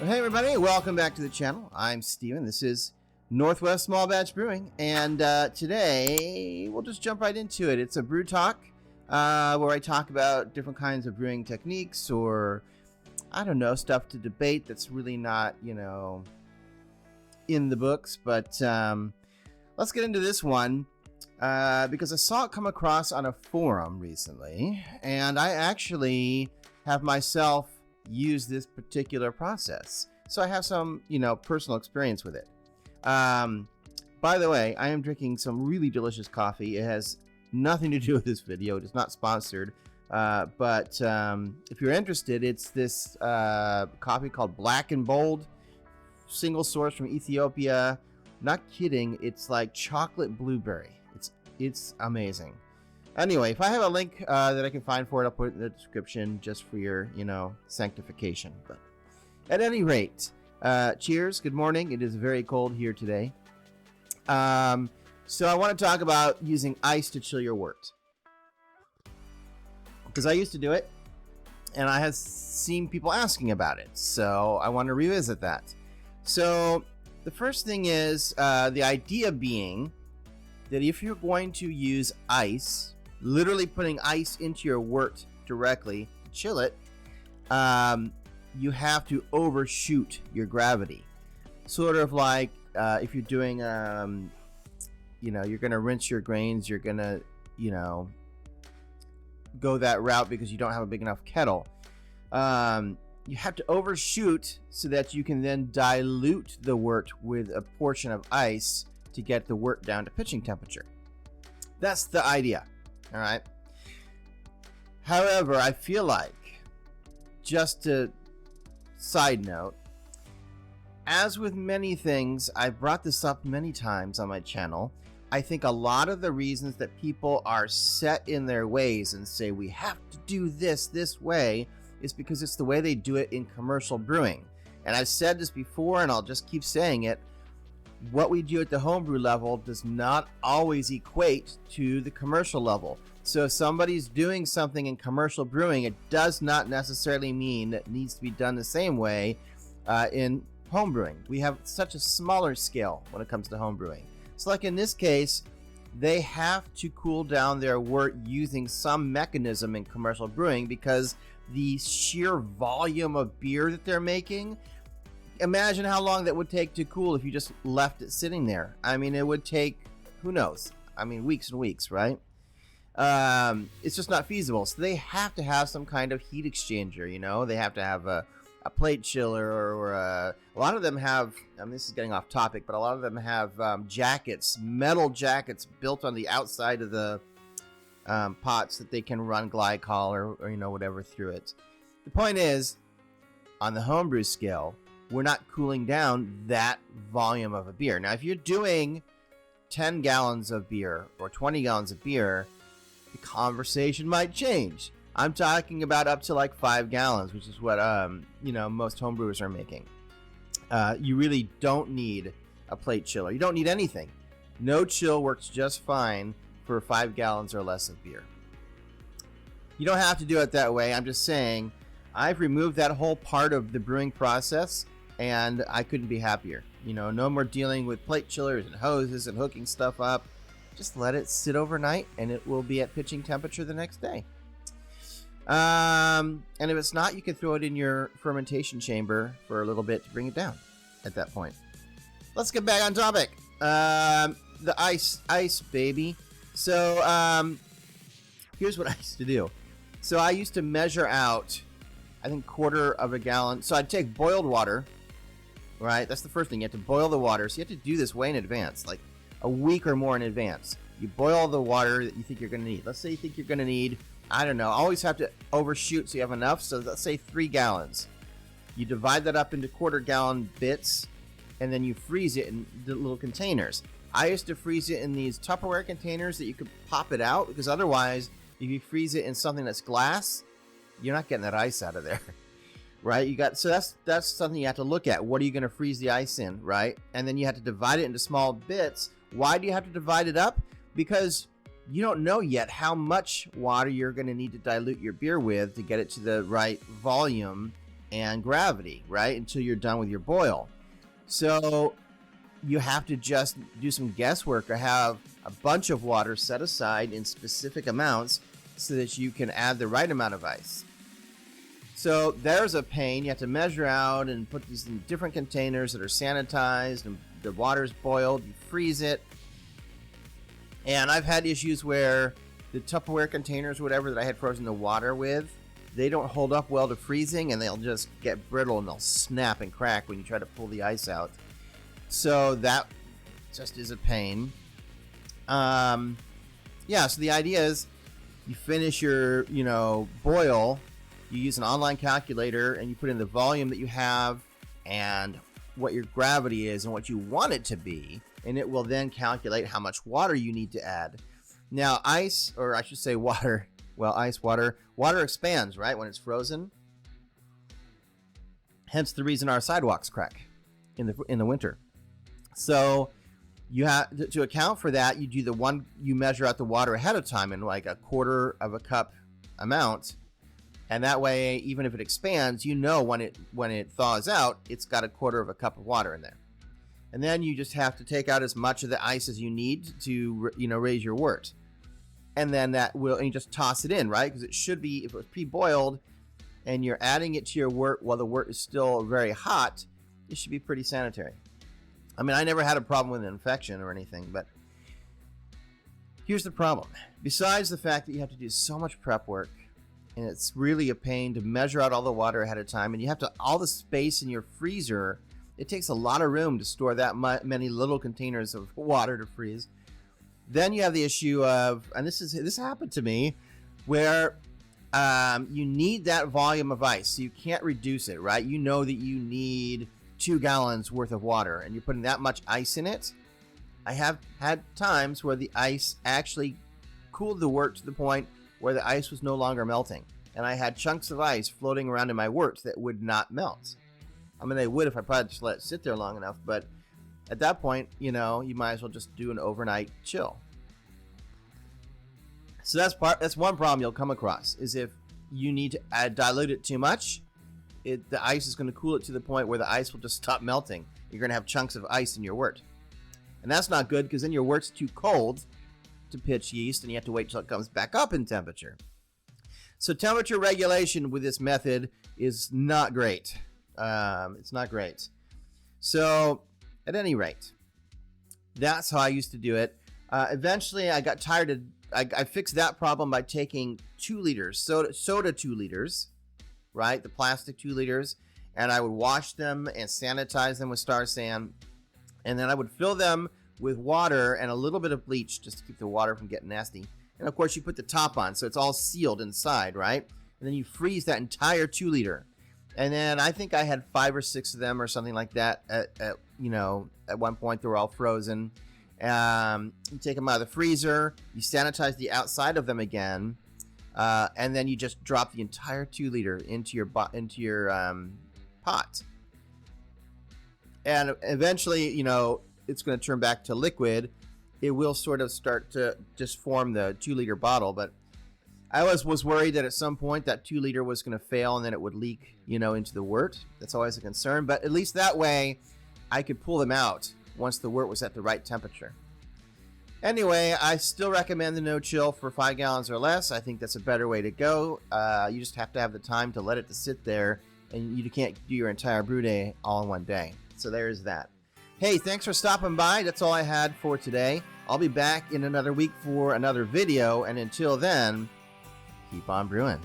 Hey everybody, welcome back to the channel. I'm Steven. This is Northwest Small Batch Brewing, and today we'll just jump right into it. It's a brew talk where I talk about different kinds of brewing techniques, or I don't know, stuff to debate that's really not, in the books. But let's get into this one because I saw it come across on a forum recently, and I actually have myself use this particular process, so I have some personal experience with it. By the way, I am drinking some really delicious coffee. It has nothing to do with this video. It is not sponsored, but if you're interested, it's this coffee called BLK and Bold, single source from Ethiopia. Not kidding, it's like chocolate blueberry. It's amazing. Anyway, if I have a link that I can find for it, I'll put it in the description just for your, sanctification. But at any rate, cheers. Good morning. It is very cold here today. So I want to talk about using ice to chill your wort, because I used to do it, and I have seen people asking about it. So I want to revisit that. So the first thing is the idea being that if you're going to use ice, literally putting ice into your wort directly to chill it, you have to overshoot your gravity. Sort of like if you're doing, you're going to rinse your grains, you're going to, go that route because you don't have a big enough kettle. You have to overshoot so that you can then dilute the wort with a portion of ice to get the wort down to pitching temperature. That's the idea. All right. However, I feel like, just a side note, as with many things, I've brought this up many times on my channel, I think a lot of the reasons that people are set in their ways and say we have to do this way is because it's the way they do it in commercial brewing. And I've said this before, and I'll just keep saying it. What we do at the homebrew level does not always equate to the commercial level. So if somebody's doing something in commercial brewing, it does not necessarily mean that it needs to be done the same way in homebrewing. We have such a smaller scale when it comes to homebrewing. So like in this case, they have to cool down their wort using some mechanism in commercial brewing because the sheer volume of beer that they're making, imagine how long that would take to cool if you just left it sitting there. I mean, it would take, who knows? I mean, weeks and weeks, right? It's just not feasible. So they have to have some kind of heat exchanger, They have to have a plate chiller, or a lot of them have, this is getting off topic, but a lot of them have jackets, metal jackets built on the outside of the pots that they can run glycol or whatever through it. The point is, on the homebrew scale, we're not cooling down that volume of a beer. Now, if you're doing 10 gallons of beer or 20 gallons of beer, the conversation might change. I'm talking about up to like 5 gallons, which is what, most homebrewers are making. You really don't need a plate chiller. You don't need anything. No chill works just fine for 5 gallons or less of beer. You don't have to do it that way. I'm just saying, I've removed that whole part of the brewing process, and I couldn't be happier. No more dealing with plate chillers and hoses and hooking stuff up. Just let it sit overnight, and it will be at pitching temperature the next day. And if it's not, you can throw it in your fermentation chamber for a little bit to bring it down at that point. Let's get back on topic. The ice, baby. So here's what I used to do. So I used to measure out, I think, 1/4 of a gallon. So I'd take boiled water, right? That's the first thing. You have to boil the water. So you have to do this way in advance, like a week or more in advance. You boil the water that you think you're going to need. Let's say you think you're going to need, I don't know, always have to overshoot so you have enough. So let's say 3 gallons. You divide that up into 1/4 gallon bits, and then you freeze it in the little containers. I used to freeze it in these Tupperware containers that you could pop it out, because otherwise, if you freeze it in something that's glass, you're not getting that ice out of there. Right? So that's something you have to look at. What are you going to freeze the ice in, right? And then you have to divide it into small bits. Why do you have to divide it up? Because you don't know yet how much water you're going to need to dilute your beer with to get it to the right volume and gravity, right, until you're done with your boil. So you have to just do some guesswork or have a bunch of water set aside in specific amounts so that you can add the right amount of ice. So there's a pain. You have to measure out and put these in different containers that are sanitized, and the water's boiled, you freeze it. And I've had issues where the Tupperware containers, whatever, that I had frozen the water with, they don't hold up well to freezing, and they'll just get brittle and they'll snap and crack when you try to pull the ice out. So that just is a pain. Yeah, so the idea is you finish your, boil, you use an online calculator, and you put in the volume that you have and what your gravity is and what you want it to be, and it will then calculate how much water you need to add. Now, ice, or I should say water, well, ice, water expands, right, when it's frozen. Hence the reason our sidewalks crack in the winter. So you have to account for that. You measure out the water ahead of time in like a quarter of a cup amount, and that way, even if it expands, when it thaws out, it's got a quarter of a cup of water in there. And then you just have to take out as much of the ice as you need to, raise your wort. And then and you just toss it in, right? Because it should be, if it was pre-boiled and you're adding it to your wort while the wort is still very hot, it should be pretty sanitary. I mean, I never had a problem with an infection or anything, but here's the problem. Besides the fact that you have to do so much prep work, and it's really a pain to measure out all the water ahead of time, and you have all the space in your freezer, it takes a lot of room to store that many little containers of water to freeze. Then you have the issue of, and this happened to me, where you need that volume of ice, so you can't reduce it, right? You know that you need 2 gallons worth of water, and you're putting that much ice in it. I have had times where the ice actually cooled the wort to the point where the ice was no longer melting, and I had chunks of ice floating around in my wort that would not melt. I mean, they would if I probably just let it sit there long enough, but at that point, you might as well just do an overnight chill. So that's one problem you'll come across, is if you need to dilute it too much, the ice is going to cool it to the point where the ice will just stop melting. You're going to have chunks of ice in your wort. And that's not good, because then your wort's too cold to pitch yeast, and you have to wait till it comes back up in temperature. So temperature regulation with this method is not great. It's not great. So at any rate, that's how I used to do it. Eventually, I got tired of. I fixed that problem by taking 2 liters, soda 2 liters, right? The plastic 2 liters, and I would wash them and sanitize them with Star San, and then I would fill them with water and a little bit of bleach just to keep the water from getting nasty. And of course, you put the top on, so it's all sealed inside, right? And then you freeze that entire 2 liter. And then I think I had 5 or 6 of them or something like that. At one point, they were all frozen. You take them out of the freezer, you sanitize the outside of them again, and then you just drop the entire 2 liter into your pot. And eventually, it's going to turn back to liquid. It will sort of start to just form the 2 liter bottle, but I was worried that at some point that 2 liter was going to fail and then it would leak, into the wort. That's always a concern, but at least that way I could pull them out once the wort was at the right temperature. Anyway, I still recommend the no-chill for 5 gallons or less. I think that's a better way to go. You just have to have the time to let it to sit there, and you can't do your entire brew day all in one day. So there's that. Hey, thanks for stopping by. That's all I had for today. I'll be back in another week for another video, and until then, keep on brewing.